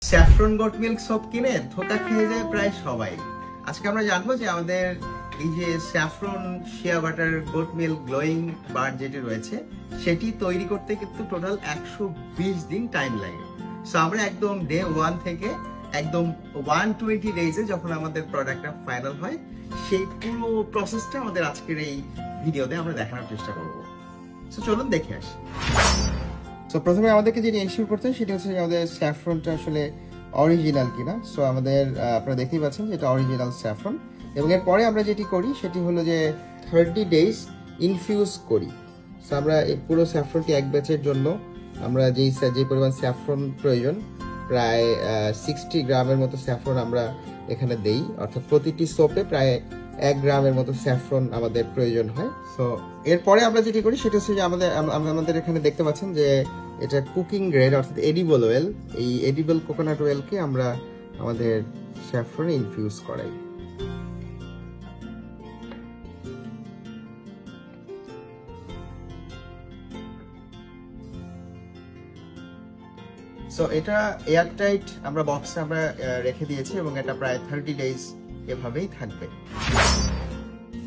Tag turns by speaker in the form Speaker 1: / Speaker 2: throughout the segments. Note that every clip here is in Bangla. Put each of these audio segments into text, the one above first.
Speaker 1: স্যাফরন গোট মিল্ক সোপ কিনে ধোঁকা খেয়ে যায় প্রায় সবাই। আজকে আমরা জানবো যে আমাদের এই যে saffron shea butter goat milk glowing bar যেটি রয়েছে সেটি তৈরি করতে কিন্তু টোটাল 120 দিন টাইম লাগে। সো আমরা একদম ডে 1 থেকে একদম 120 ডেজে যখন আমাদের প্রোডাক্টটা ফাইনাল হয় সেই পুরো প্রসেসটা আমাদের আজকের এই ভিডিওতে আমরা দেখানোর চেষ্টা করব। সো চলুন দেখে আসি। সো প্রথমে আমাদেরকে যেটা এনশিওর করতে হয় সেটা হচ্ছে আমাদের স্যাফরনটা আসলে অরিজিনাল কিনা। সো আমাদের আপনারা দেখতেই পাচ্ছেন যে এটা অরিজিনাল স্যাফরন, এবং এরপরে আমরা যেটি করি সেটি হলো যে 30 ডেজ ইনফিউজ করি। সো আমরা এই পুরো স্যাফরনটি এক ব্যাচের জন্য আমরা যে পরিমাণ স্যাফরন প্রয়োজন প্রায় 60 গ্রামের মতো স্যাফরন আমরা এখানে দেই, অর্থাৎ প্রতিটি সোপে প্রায় 1 গ্রামের মতো স্যাফরন আমাদের প্রয়োজন হয়। সো এরপরে আমরা যেটি করি সেটা হচ্ছে যে আমাদের এখানে দেখতে পাচ্ছেন যে এটা কুকিং গ্রেড অর্থাৎ এডিবল অয়েল, এই এডিবল কোকোনাট অয়েলকে আমরা আমাদের স্যাফরনে ইনফিউজ করাই। সো এটা এয়ারটাইট আমরা বক্সে আমরা রেখে দিয়েছি এবং এটা প্রায় 30 ডেজ এভাবেই থাকবে।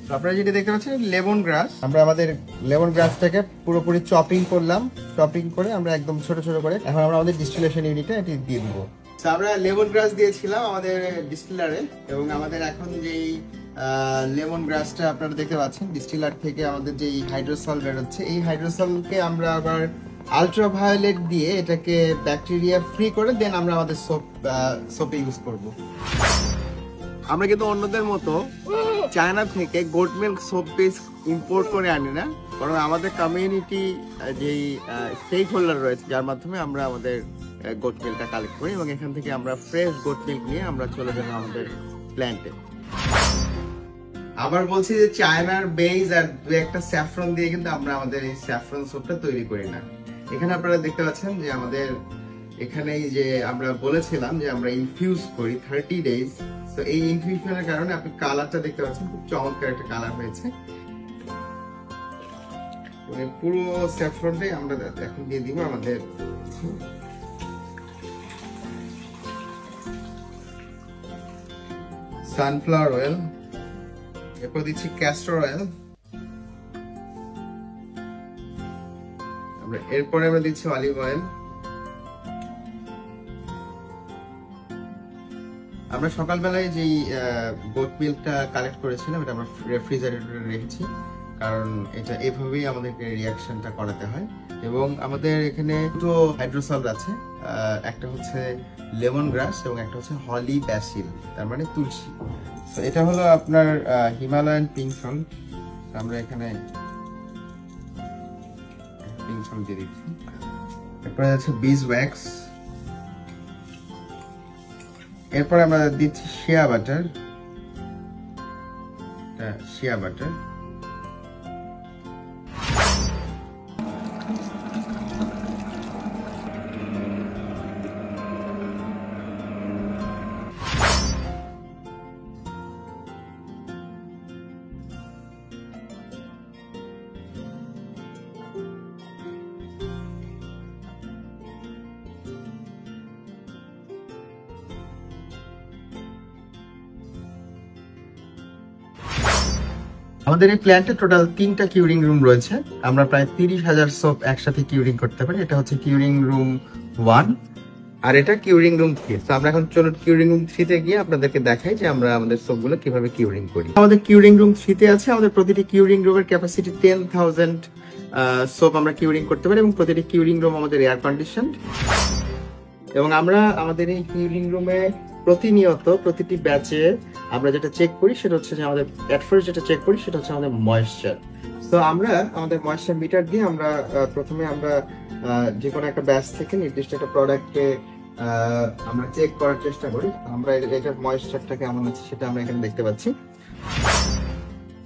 Speaker 1: তো আপনারা যেটা দেখতে পাচ্ছেন লেমন গ্রাস, আমরা আমাদের লেমন গ্রাসটাকে পুরোপুরি চপিং করলাম। চপিং করে আমরা একদম ছোট ছোট করে এখন আমরা আমাদের ডিস্টিলেশন ইউনিটে এটি দিয়ে দিব। তো আমরা লেমন গ্রাস দিয়েছিলাম আমাদের ডিস্টিলারে, এবং আমাদের এখন যেই লেমন গ্রাসটা আপনারা দেখতে পাচ্ছেন ডিস্টিলার থেকে আমাদের যেই হাইড্রোসল বেরোচ্ছে, এই হাইড্রোসলকে আমরা আবার আলট্রাভায়োলেট দিয়ে এটাকে ব্যাকটেরিয়া ফ্রি করে দেন আমরা আমাদের সোপে ইউজ করব। আমরা কিন্তু অন্যদের মতো চায়না থেকে goat milk soap base import করে আনি না, বরং আমাদের কমিউনিটি যেই স্টেক হোল্ডার রয়েছে যার মাধ্যমে আমরা আমাদের গোট মিল্কটা কালেক্ট করি, এবং এখান থেকে আমরা ফ্রেশ গোট মিল্ক নিয়ে আমরা চলে যাবো আমাদের প্ল্যান্টে। আবার বলছি যে চায়নার বেজ আর দু একটা স্যাফরন দিয়ে কিন্তু আমরা আমাদের এই স্যাফরন সোপটা তৈরি করি না। এখানে আপনারা দেখতে পাচ্ছেন যে আমাদের এখানে যে আমরা বলেছিলাম যে আমরা ইনফিউজ করি 30 ডেজ। তো এই ইনফিউশনের কারণে আপনি কালারটা দেখতে পাচ্ছেন খুব চমৎকার একটা কালার হয়েছে। পুরো স্যাফরনটাই আমরা এখন দিয়ে দিব আমাদের সানফ্লাওয়ার অয়েল, এরপর দিচ্ছি ক্যাস্টর অয়েল, এরপরে আমরা দিচ্ছি অলিভ অয়েল। আমরা সকালবেলায় যেই গোট মিল্কটা কালেক্ট করেছিলাম এটা আমরা রেফ্রিজারেটরে রেখেছি, কারণ এটা এভাবেই আমাদেরকে রিঅ্যাকশনটা করাতে হয়। এবং আমাদের এখানে দুটো হাইড্রোসল আছে, একটা হচ্ছে লেমন গ্রাস এবং একটা হচ্ছে হলি ব্যাসিল, তার মানে তুলসী। তো এটা হলো আপনার হিমালয়ান পিঙ্ক সল্ট, আমরা এখানে পিঙ্ক সল্ট দিয়ে দিচ্ছি। এরপরে আছে বিজ ওয়্যাক্স, এরপরে আমরা দিচ্ছি শিয়া বাটার, শিয়া বাটার। আমাদের এই প্ল্যান্টে টোটাল 3টা কিউরিং রুম রয়েছে, আমরা প্রায় 30,000 সোপ একসাথে কিউরিং করতে পারি। এটা হচ্ছে কিউরিং রুম 1 আর এটা কিউরিং রুম 3। তো আমরা এখন চলো কিউরিং রুম 3 তে গিয়ে আপনাদেরকে দেখাই যে আমরা আমাদের সোপগুলো কিভাবে কিউরিং করি। আমাদের কিউরিং রুম 3 তে আছে আমাদের প্রতিটি কিউরিং রুমের ক্যাপাসিটি 10,000 সোপ আমরা কিউরিং করতে পারি, এবং প্রতিটি কিউরিং রুম আমাদের এয়ার কন্ডিশন। এবং আমরা আমাদের এই কিউরিং রুমে প্রতিনিয়ত প্রতিটি ব্যাচে আমরা যেটা চেক করি সেটা হচ্ছে যে আমাদের এট ফার্স্ট যেটা চেক করি সেটা হচ্ছে আমাদের ময়েশ্চার। তো আমরা আমাদের ময়েশ্চার মিটার দিয়ে আমরা প্রথমে আমরা যে কোনো একটা ব্যাচ থেকে নির্দিষ্ট একটা প্রোডাক্টকে আমরা চেক করার চেষ্টা করি। আমরা এটার ময়েশ্চারটা কেমন আছে সেটা আমরা এখানে দেখতে পাচ্ছি।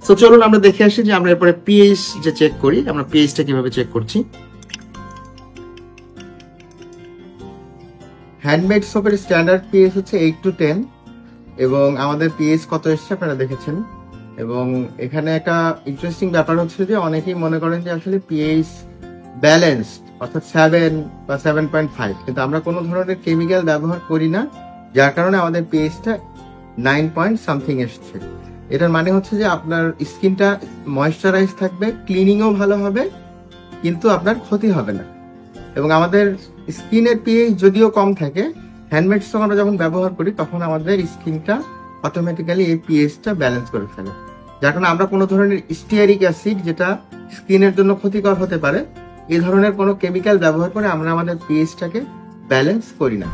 Speaker 1: তো চলুন আমরা দেখে আসি যে আমরা এরপরে পিএইচ যে চেক করি, আমরা পিএইচটা কিভাবে চেক করছি। হ্যান্ডমেড সোপের স্ট্যান্ডার্ড পিএইচ হচ্ছে 8 to 10, এবং আমাদের পিএইচ কত এসছে আপনারা দেখেছেন। এবং এখানে একটা ইন্টারেস্টিং ব্যাপার হচ্ছে যে অনেকেই মনে করেন যে আসলে পিএইচ ব্যালেন্সড, অর্থাৎ 7 বা 7.5, কিন্তু আমরা কোনো ধরনের কেমিক্যাল ব্যবহার করি না, যার কারণে আমাদের পিএইচটা 9 পয়েন্ট সামথিং এসছে। এটার মানে হচ্ছে যে আপনার স্কিনটা ময়েশ্চারাইজ থাকবে, ক্লিনিংও ভালো হবে, কিন্তু আপনার ক্ষতি হবে না। এবং আমাদের স্কিনের পিএইচ যদিও কম থাকে, হ্যান্ডমেড সোপ আমরা যখন ব্যবহার করি তখন আমাদের স্কিনটা অটোমেটিক্যালি এই পিএইচটা ব্যালেন্স করে ফেলে, যার কারণে আমরা কোনো ধরনের স্টিয়ারিক অ্যাসিড, যেটা স্কিনের জন্য ক্ষতিকর হতে পারে, এই ধরনের কোনো কেমিক্যাল ব্যবহার করে আমরা আমাদের পিএইচটাকে ব্যালেন্স করি না।